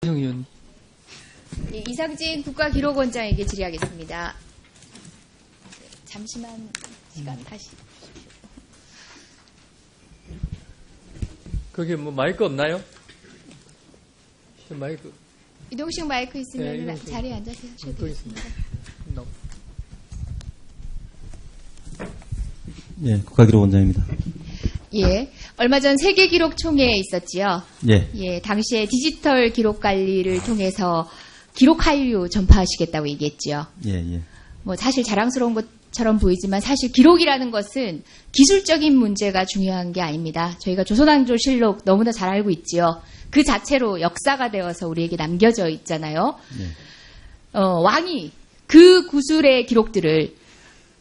의원. 네, 이상진 국가기록원장에게 질의하겠습니다. 잠시만 시간 다시. 거기 뭐 마이크 없나요? 마이크. 이동식 마이크 있으면 네, 이동식. 자리에 앉아서 하셔도 되겠습니다. 예, 국가기록원장입니다. 예, 얼마 전 세계기록총회에 있었지요. 예. 예, 당시에 디지털 기록 관리를 통해서 기록 한류 전파하시겠다고 얘기했지요. 예, 예. 뭐 사실 자랑스러운 것처럼 보이지만 사실 기록이라는 것은 기술적인 문제가 중요한 게 아닙니다. 저희가 조선왕조실록 너무나 잘 알고 있지요. 그 자체로 역사가 되어서 우리에게 남겨져 있잖아요. 예. 왕이 그 구술의 기록들을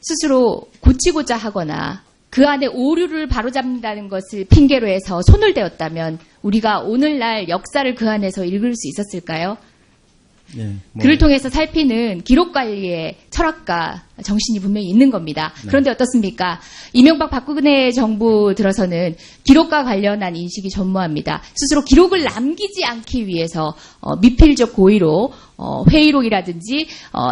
스스로 고치고자 하거나 그 안에 오류를 바로잡는다는 것을 핑계로 해서 손을 대었다면 우리가 오늘날 역사를 그 안에서 읽을 수 있었을까요? 예. 그를 통해서 살피는 기록관리의 철학과 정신이 분명히 있는 겁니다. 네. 그런데 어떻습니까? 이명박 박근혜 정부 들어서는 기록과 관련한 인식이 전무합니다. 스스로 기록을 남기지 않기 위해서 미필적 고의로 회의록이라든지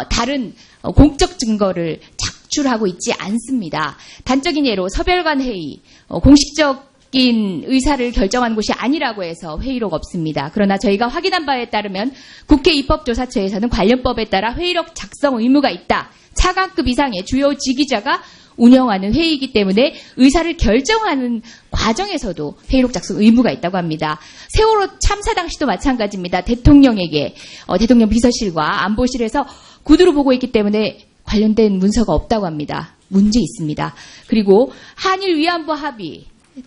다른 공적 증거를 작출하고 있지 않습니다. 단적인 예로 서별관 회의, 공식적인 의사를 결정한 곳이 아니라고 해서 회의록 없습니다. 그러나 저희가 확인한 바에 따르면 국회 입법조사처에서는 관련법에 따라 회의록 작성 의무가 있다. 차관급 이상의 주요 지기자가 운영하는 회의이기 때문에 의사를 결정하는 과정에서도 회의록 작성 의무가 있다고 합니다. 세월호 참사 당시도 마찬가지입니다. 대통령에게 대통령 비서실과 안보실에서 구두로 보고 있기 때문에 관련된 문서가 없다고 합니다. 문제 있습니다. 그리고 한일 위안부 합의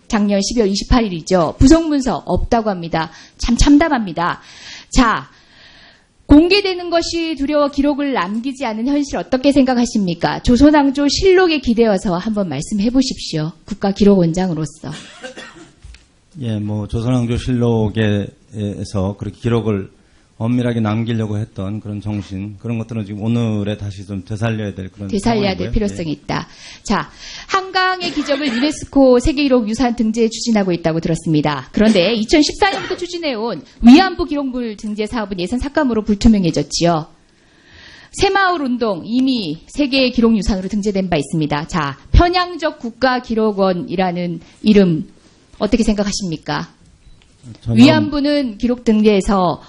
작년 12월 28일이죠. 부속문서 없다고 합니다. 참 참담합니다. 자, 공개되는 것이 두려워 기록을 남기지 않은 현실 어떻게 생각하십니까? 조선왕조 실록에 기대어서 한번 말씀해 보십시오. 국가기록원장으로서. 예, 뭐 조선왕조실록에서 그렇게 기록을 엄밀하게 남기려고 했던 그런 정신, 그런 것들은 지금 오늘에 다시 좀 되살려야 될 그런 되살려야 될 상황이고요. 필요성이 예. 있다. 자, 한강의 기적을 유네스코 세계기록유산 등재에 추진하고 있다고 들었습니다. 그런데 2014년부터 추진해온 위안부 기록물 등재 사업은 예산 삭감으로 불투명해졌지요. 새마을 운동 이미 세계 기록유산으로 등재된 바 있습니다. 자, 편향적 국가기록원이라는 이름 어떻게 생각하십니까? 위안부는 기록 등재에서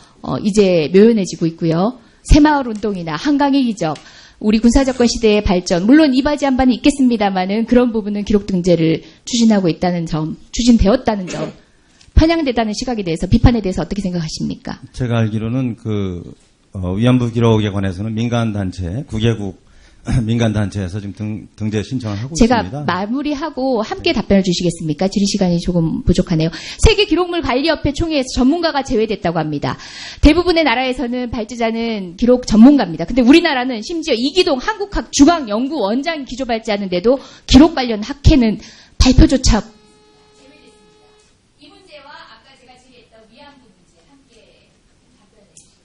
이제 묘연해지고 있고요. 새마을 운동이나 한강의 기적, 우리 군사정권 시대의 발전, 물론 이바지 한반이 있겠습니다만은 그런 부분은 기록 등재를 추진하고 있다는 점, 추진되었다는 점, 편향되다는 시각에 대해서 비판에 대해서 어떻게 생각하십니까? 제가 알기로는 위안부 기록에 관해서는 민간단체, 9개국 민간단체에서 지금 등재 신청을 하고 제가 있습니다. 마무리하고 함께 답변을 주시겠습니까? 질의 시간이 조금 부족하네요. 세계기록물관리협회 총회에서 전문가가 제외됐다고 합니다. 대부분의 나라에서는 발제자는 기록 전문가입니다. 근데 우리나라는 심지어 이기동 한국학 중앙연구원장이 기조발제하는데도 기록 관련 학회는 발표조차 제외됐습니다. 이 문제와 아까 제가 질의했던 위안부 문제 함께 답변해 주시기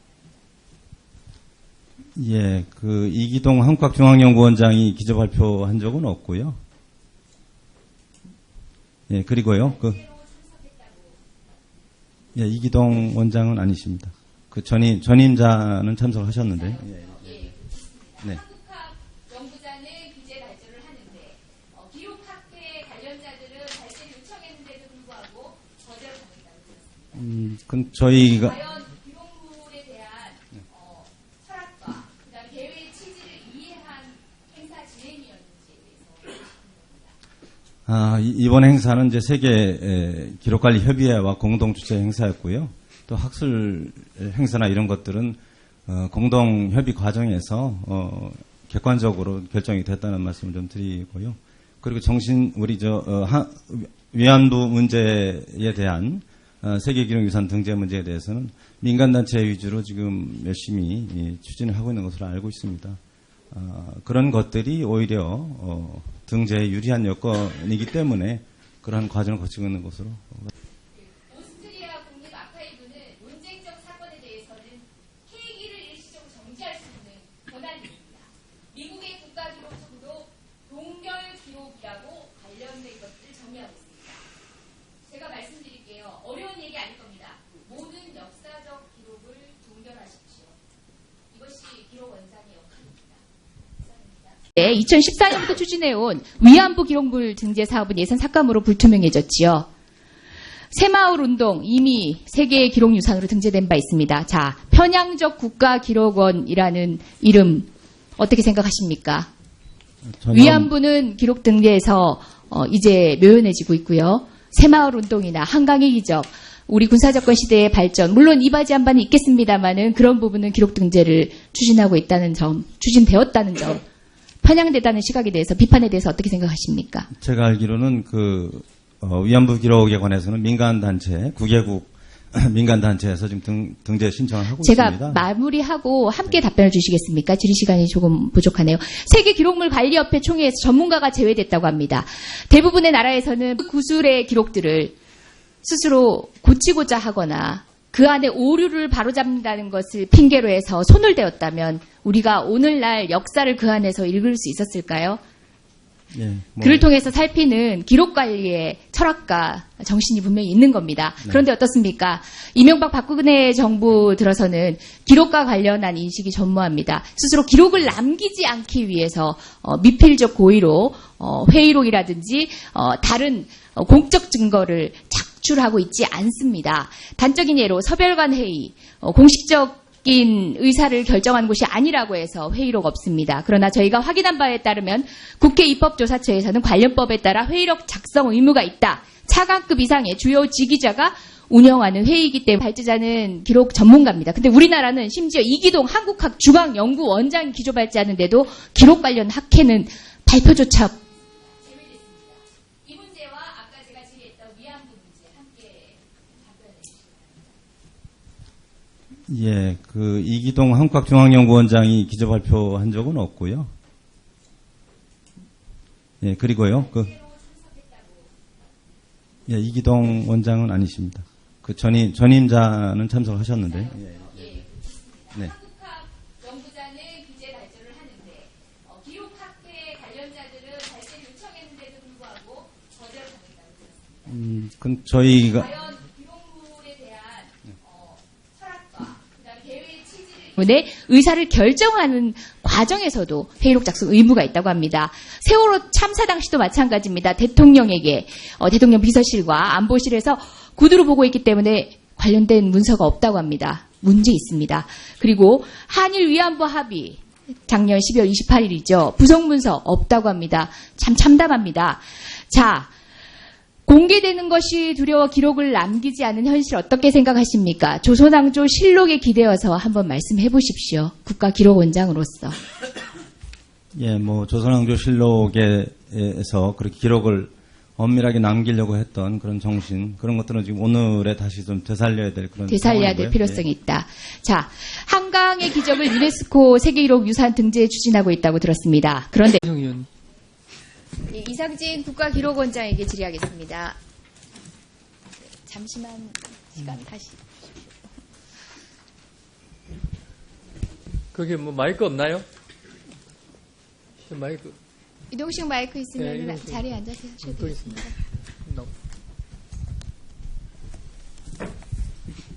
바랍니다. 예, 이기동 한국학중앙연구원장이 기조 발표한 적은 없고요. 예, 그리고요, 예, 이기동 원장은 아니십니다. 전임자는 참석하셨는데. 예. 네. 한국학 연구자는 기재 발제를 하는데, 기록학회 관련자들은 발제를 요청했는데도 불구하고 거절을 당했다고 들었습니다. 그럼 저희가 과연 기록물에 대한 철학과 그다음 대회의 취지를 이해한 행사 진행이었는지에 대해서 이번 행사는 이제 세계 기록관리협의회와 공동 주최 행사였고요. 또 학술 행사나 이런 것들은 공동 협의 과정에서 객관적으로 결정이 됐다는 말씀을 좀 드리고요. 그리고 위안부 문제에 대한 세계기록유산 등재 문제에 대해서는 민간단체 위주로 지금 열심히 추진을 하고 있는 것으로 알고 있습니다. 그런 것들이 오히려 등재에 유리한 여건이기 때문에 그러한 과정을 거치고 있는 것으로. 오스트리아 국립 아카이브는 논쟁적 사건에 대해서는 회기를 일시적으로 정지할 수 있는 권한이 있습니다. 미국의 국가기록청도 동결기록이라고 관련된 것들을 정의하고 있습니다. 제가 말씀드릴게요. 어려운 얘기 아닐 겁니다. 모든 역사적 기록을 2014년부터 추진해온 위안부 기록물 등재 사업은 예산 삭감으로 불투명해졌지요. 새마을 운동 이미 세계의 기록유산으로 등재된 바 있습니다. 자, 편향적 국가기록원이라는 이름 어떻게 생각하십니까? 위안부는 기록 등재에서 이제 묘연해지고 있고요. 새마을 운동이나 한강의 기적, 우리 군사정권 시대의 발전, 물론 이바지 한 바는 있겠습니다만은 그런 부분은 기록 등재를 추진하고 있다는 점, 추진되었다는 점, 편향되다는 시각에 대해서 비판에 대해서 어떻게 생각하십니까? 제가 알기로는 위안부 기록에 관해서는 민간단체, 9개국 민간단체에서 지금 등재 신청을 하고 제가 있습니다. 마무리하고 함께 답변을 주시겠습니까? 질의 시간이 조금 부족하네요. 세계기록물관리협회 총회에서 전문가가 제외됐다고 합니다. 대부분의 나라에서는 구술의 기록들을 스스로 고치고자 하거나 그 안에 오류를 바로잡는다는 것을 핑계로 해서 손을 대었다면 우리가 오늘날 역사를 그 안에서 읽을 수 있었을까요? 예, 그를 통해서 살피는 기록관리의 철학과 정신이 분명히 있는 겁니다. 네. 그런데 어떻습니까? 이명박 박근혜 정부 들어서는 기록과 관련한 인식이 전무합니다. 스스로 기록을 남기지 않기 위해서 미필적 고의로 회의록이라든지 다른 공적 증거를 작출하고 있지 않습니다. 단적인 예로 서별관 회의, 공식적 의사를 결정한 곳이 아니라고 해서 회의록 없습니다. 그러나 저희가 확인한 바에 따르면 국회 입법조사처에서는 관련법에 따라 회의록 작성 의무가 있다. 차관급 이상의 주요 지기자가 운영하는 회의이기 때문에 발제자는 기록 전문가입니다. 근데 우리나라는 심지어 이기동 한국학 중앙연구원장 기조발제하는데도 기록 관련 학회는 발표조차 제외됐습니다. 이 문제와 아까 제가 질의했던 위안부 문제 함께 답변해 주시기 바랍니다. 예, 이기동 한국학중앙연구원장이 기조 발표한 적은 없고요. 예, 그리고요, 이기동 원장은 아니십니다. 전임자는 참석하셨는데. 네. 한국학 연구자는 기재 발표를 하는데, 기록학회 관련자들은 발제를 요청했는데도 불구하고 거절하겠다고 들었습니다. 그럼 저희가. 과연 기록물에 대한 철학과 그다음 대회의 취지를 때문에 의사를 결정하는 과정에서도 회의록 작성 의무가 있다고 합니다. 세월호 참사 당시도 마찬가지입니다. 대통령에게 대통령 비서실과 안보실에서 구두로 보고 있기 때문에 관련된 문서가 없다고 합니다. 문제 있습니다. 그리고 한일 위안부 합의 작년 12월 28일이죠. 부속문서 없다고 합니다. 참 참담합니다. 자, 공개되는 것이 두려워 기록을 남기지 않은 현실 어떻게 생각하십니까? 조선왕조 실록에 기대어서 한번 말씀해 보십시오. 국가기록원장으로서. 예, 조선왕조 실록에서 그렇게 기록을 엄밀하게 남기려고 했던 그런 정신, 그런 것들은 지금 오늘에 다시 좀 되살려야 될 그런 되살려야 될 상황이고요. 필요성이 있다. 자, 한강의 기적을 유네스코 세계기록 유산 등재에 추진하고 있다고 들었습니다. 그런데 이상진 국가기록원장에게 질의하겠습니다. 잠시만 시간 다시. 거기 마이크 없나요? 마이크. 이동식 마이크 있으면 네, 이동식. 자리에 앉아서 하셔도 되겠습니다.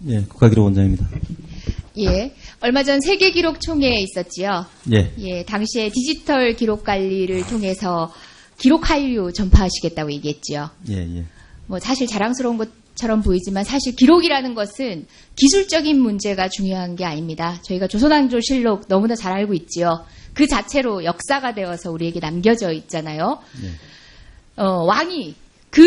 예, 국가기록원장입니다. 예, 얼마 전 세계기록총회에 있었지요. 예. 예, 당시에 디지털 기록 관리를 통해서 기록 한류 전파하시겠다고 얘기했지요. 예. 사실 자랑스러운 것처럼 보이지만 사실 기록이라는 것은 기술적인 문제가 중요한 게 아닙니다. 저희가 조선왕조 실록 너무나 잘 알고 있지요. 그 자체로 역사가 되어서 우리에게 남겨져 있잖아요. 예. 왕이 그